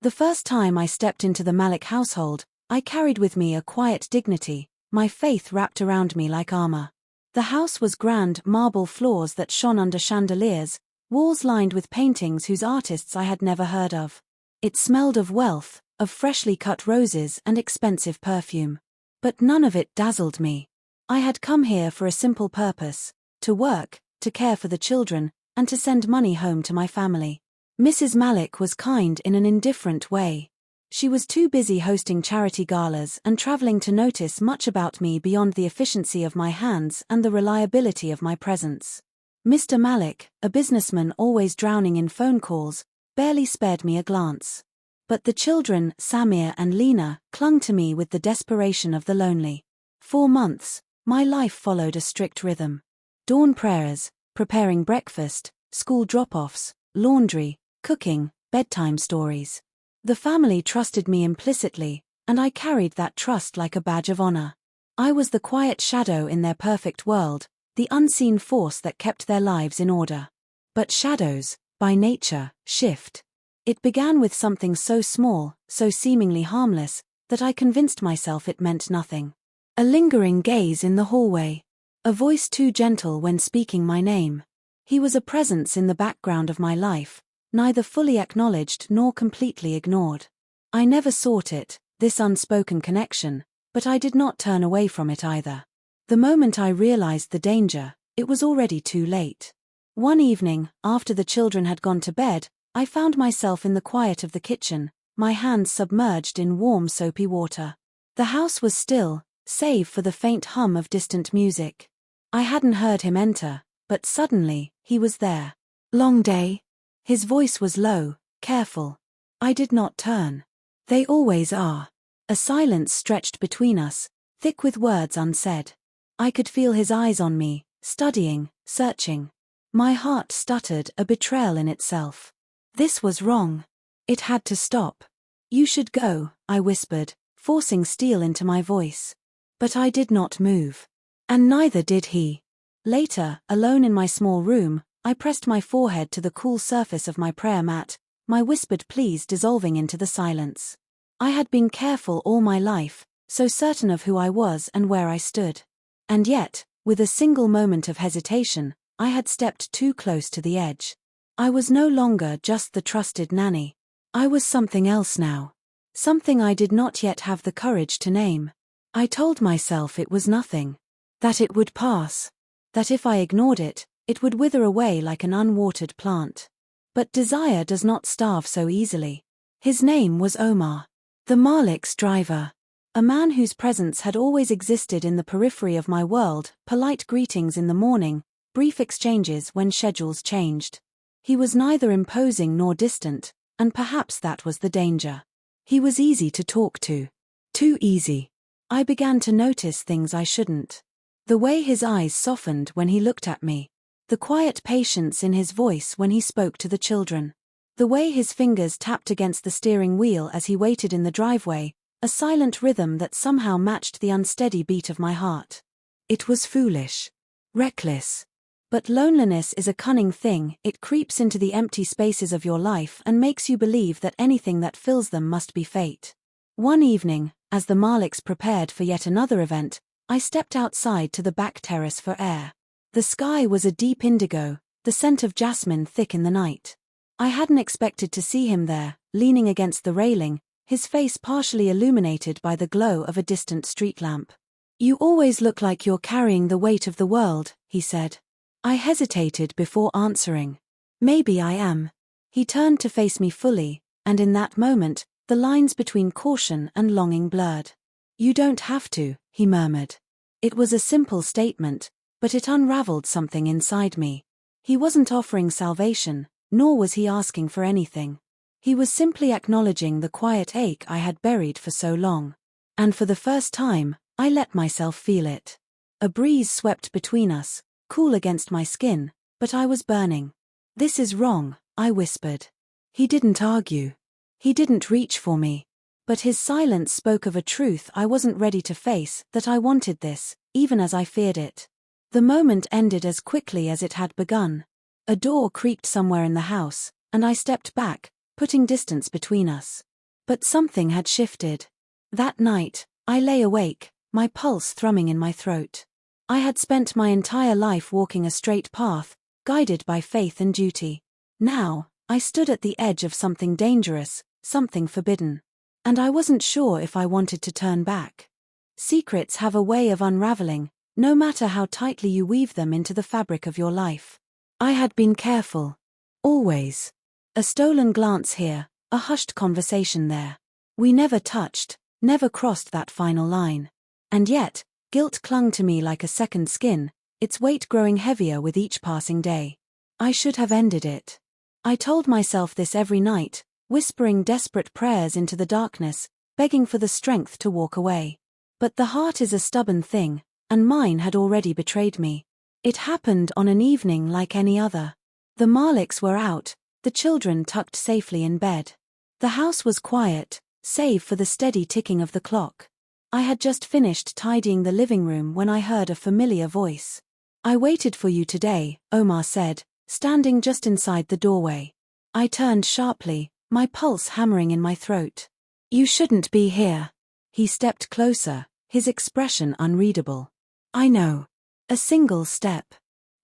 The first time I stepped into the Malik household, I carried with me a quiet dignity, my faith wrapped around me like armor. The house was grand, marble floors that shone under chandeliers, walls lined with paintings whose artists I had never heard of. It smelled of wealth, of freshly cut roses and expensive perfume. But none of it dazzled me. I had come here for a simple purpose: to work, to care for the children, and to send money home to my family. Mrs. Malik was kind in an indifferent way. She was too busy hosting charity galas and traveling to notice much about me beyond the efficiency of my hands and the reliability of my presence. Mr. Malik, a businessman always drowning in phone calls, barely spared me a glance. But the children, Samir and Lena, clung to me with the desperation of the lonely. 4 months, my life followed a strict rhythm. Dawn prayers, preparing breakfast, school drop-offs, laundry, cooking, bedtime stories. The family trusted me implicitly, and I carried that trust like a badge of honor. I was the quiet shadow in their perfect world, the unseen force that kept their lives in order. But shadows, by nature, shift. It began with something so small, so seemingly harmless, that I convinced myself it meant nothing. A lingering gaze in the hallway. A voice too gentle when speaking my name. He was a presence in the background of my life, neither fully acknowledged nor completely ignored. I never sought it, this unspoken connection, but I did not turn away from it either. The moment I realized the danger, it was already too late. One evening, after the children had gone to bed, I found myself in the quiet of the kitchen, my hands submerged in warm soapy water. The house was still, save for the faint hum of distant music. I hadn't heard him enter, but suddenly, he was there. "Long day?" His voice was low, careful. I did not turn. They always are. A silence stretched between us, thick with words unsaid. I could feel his eyes on me, studying, searching. My heart stuttered, a betrayal in itself. This was wrong. It had to stop. "You should go," I whispered, forcing steel into my voice. But I did not move. And neither did he. Later, alone in my small room, I pressed my forehead to the cool surface of my prayer mat, my whispered pleas dissolving into the silence. I had been careful all my life, so certain of who I was and where I stood. And yet, with a single moment of hesitation, I had stepped too close to the edge. I was no longer just the trusted nanny. I was something else now. Something I did not yet have the courage to name. I told myself it was nothing. That it would pass. That if I ignored it, it would wither away like an unwatered plant. But desire does not starve so easily. His name was Omar. The Malik's driver. A man whose presence had always existed in the periphery of my world, polite greetings in the morning, brief exchanges when schedules changed. He was neither imposing nor distant, and perhaps that was the danger. He was easy to talk to. Too easy. I began to notice things I shouldn't. The way his eyes softened when he looked at me. The quiet patience in his voice when he spoke to the children. The way his fingers tapped against the steering wheel as he waited in the driveway, a silent rhythm that somehow matched the unsteady beat of my heart. It was foolish. Reckless. But loneliness is a cunning thing. It creeps into the empty spaces of your life and makes you believe that anything that fills them must be fate. One evening, as the Maliks prepared for yet another event, I stepped outside to the back terrace for air. The sky was a deep indigo, the scent of jasmine thick in the night. I hadn't expected to see him there, leaning against the railing, his face partially illuminated by the glow of a distant street lamp. "You always look like you're carrying the weight of the world," he said. I hesitated before answering. "Maybe I am." He turned to face me fully, and in that moment, the lines between caution and longing blurred. "You don't have to," he murmured. It was a simple statement, but it unraveled something inside me. He wasn't offering salvation, nor was he asking for anything. He was simply acknowledging the quiet ache I had buried for so long. And for the first time, I let myself feel it. A breeze swept between us, cool against my skin, but I was burning. "This is wrong," I whispered. He didn't argue. He didn't reach for me. But his silence spoke of a truth I wasn't ready to face, that I wanted this, even as I feared it. The moment ended as quickly as it had begun. A door creaked somewhere in the house, and I stepped back, putting distance between us. But something had shifted. That night, I lay awake, my pulse thrumming in my throat. I had spent my entire life walking a straight path, guided by faith and duty. Now, I stood at the edge of something dangerous, something forbidden. And I wasn't sure if I wanted to turn back. Secrets have a way of unraveling, no matter how tightly you weave them into the fabric of your life. I had been careful. Always. A stolen glance here, a hushed conversation there. We never touched, never crossed that final line. And yet, guilt clung to me like a second skin, its weight growing heavier with each passing day. I should have ended it. I told myself this every night, whispering desperate prayers into the darkness, begging for the strength to walk away. But the heart is a stubborn thing, and mine had already betrayed me. It happened on an evening like any other. The Marlicks were out, the children tucked safely in bed. The house was quiet, save for the steady ticking of the clock. I had just finished tidying the living room when I heard a familiar voice. "I waited for you today," Omar said, standing just inside the doorway. I turned sharply, my pulse hammering in my throat. "You shouldn't be here." He stepped closer, his expression unreadable. "I know." A single step.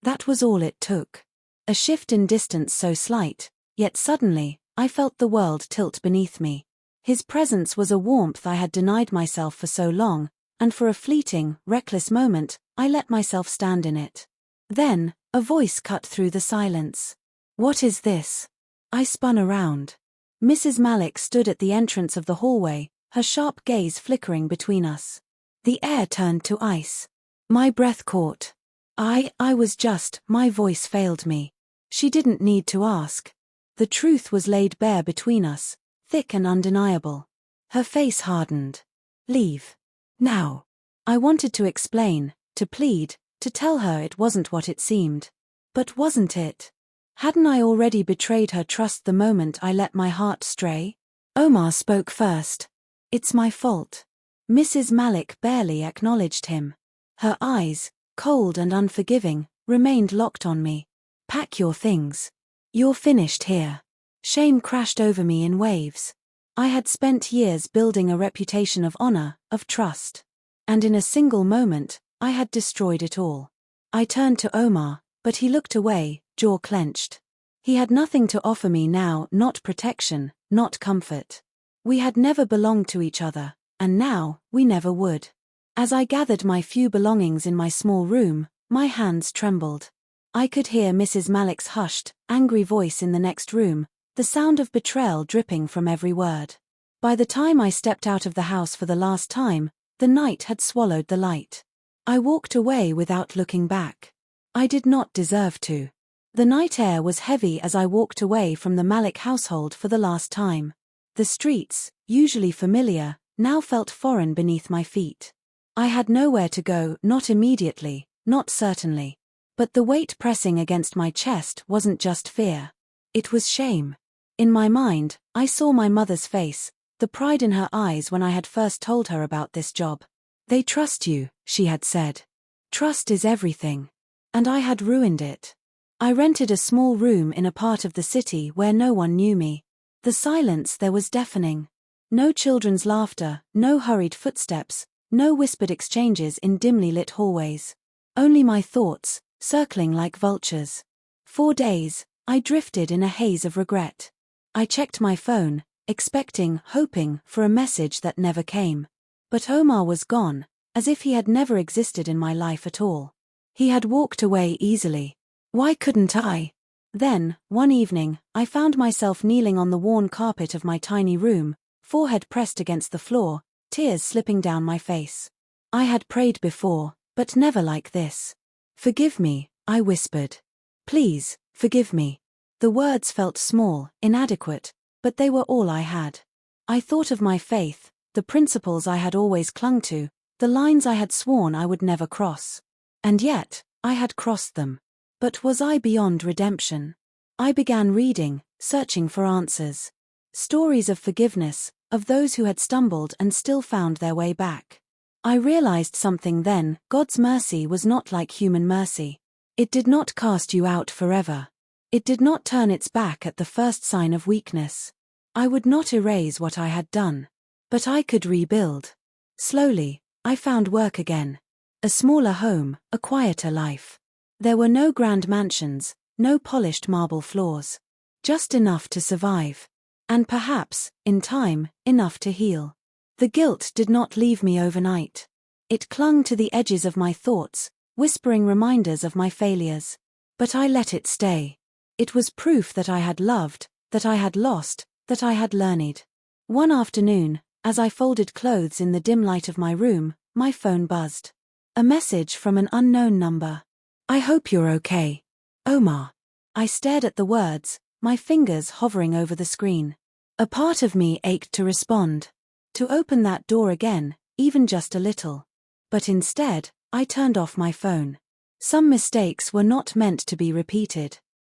That was all it took. A shift in distance so slight, yet suddenly, I felt the world tilt beneath me. His presence was a warmth I had denied myself for so long, and for a fleeting, reckless moment, I let myself stand in it. Then, a voice cut through the silence. "What is this?" I spun around. Mrs. Malik stood at the entrance of the hallway, her sharp gaze flickering between us. The air turned to ice. My breath caught. My voice failed me. She didn't need to ask. The truth was laid bare between us, thick and undeniable. Her face hardened. "Leave. Now." I wanted to explain, to plead, to tell her it wasn't what it seemed. But wasn't it? Hadn't I already betrayed her trust the moment I let my heart stray? Omar spoke first. "It's my fault." Mrs. Malik barely acknowledged him. Her eyes, cold and unforgiving, remained locked on me. "Pack your things. You're finished here." Shame crashed over me in waves. I had spent years building a reputation of honor, of trust. And in a single moment, I had destroyed it all. I turned to Omar, but he looked away, jaw clenched. He had nothing to offer me now, not protection, not comfort. We had never belonged to each other, and now, we never would. As I gathered my few belongings in my small room, my hands trembled. I could hear Mrs. Malik's hushed, angry voice in the next room, the sound of betrayal dripping from every word. By the time I stepped out of the house for the last time, the night had swallowed the light. I walked away without looking back. I did not deserve to. The night air was heavy as I walked away from the Malik household for the last time. The streets, usually familiar, now felt foreign beneath my feet. I had nowhere to go, not immediately, not certainly. But the weight pressing against my chest wasn't just fear. It was shame. In my mind, I saw my mother's face, the pride in her eyes when I had first told her about this job. "They trust you," she had said. "Trust is everything." And I had ruined it. I rented a small room in a part of the city where no one knew me. The silence there was deafening. No children's laughter, no hurried footsteps, no whispered exchanges in dimly lit hallways. Only my thoughts, circling like vultures. 4 days, I drifted in a haze of regret. I checked my phone, expecting, hoping, for a message that never came. But Omar was gone, as if he had never existed in my life at all. He had walked away easily. Why couldn't I? Then, one evening, I found myself kneeling on the worn carpet of my tiny room, forehead pressed against the floor, tears slipping down my face. I had prayed before, but never like this. "Forgive me," I whispered. "Please, forgive me." The words felt small, inadequate, but they were all I had. I thought of my faith, the principles I had always clung to, the lines I had sworn I would never cross. And yet, I had crossed them. But was I beyond redemption? I began reading, searching for answers. Stories of forgiveness, of those who had stumbled and still found their way back. I realized something then: God's mercy was not like human mercy. It did not cast you out forever. It did not turn its back at the first sign of weakness. I would not erase what I had done. But I could rebuild. Slowly, I found work again. A smaller home, a quieter life. There were no grand mansions, no polished marble floors. Just enough to survive. And perhaps, in time, enough to heal. The guilt did not leave me overnight. It clung to the edges of my thoughts, whispering reminders of my failures. But I let it stay. It was proof that I had loved, that I had lost, that I had learned. One afternoon, as I folded clothes in the dim light of my room, my phone buzzed. A message from an unknown number. "I hope you're okay, Omar." I stared at the words, my fingers hovering over the screen. A part of me ached to respond. To open that door again, even just a little. But instead, I turned off my phone. Some mistakes were not meant to be repeated.